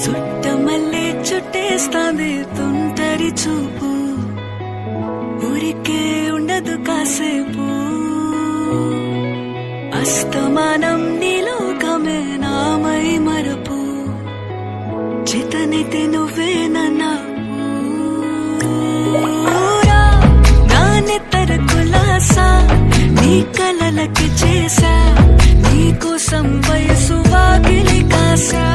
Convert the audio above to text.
చుట్టమల్లే చుట్టేస్తాంది తుంటరి చూపు, ఊరికే ఉండదు కాసేపు. అస్తమానం నీలోకమే నామై మరపు, చితనైతే నువ్వే నన్నా నానెత్తర కులాసా నీ కలలకి చేసా, నీ కోసం వయసు వాకిలి కాసా.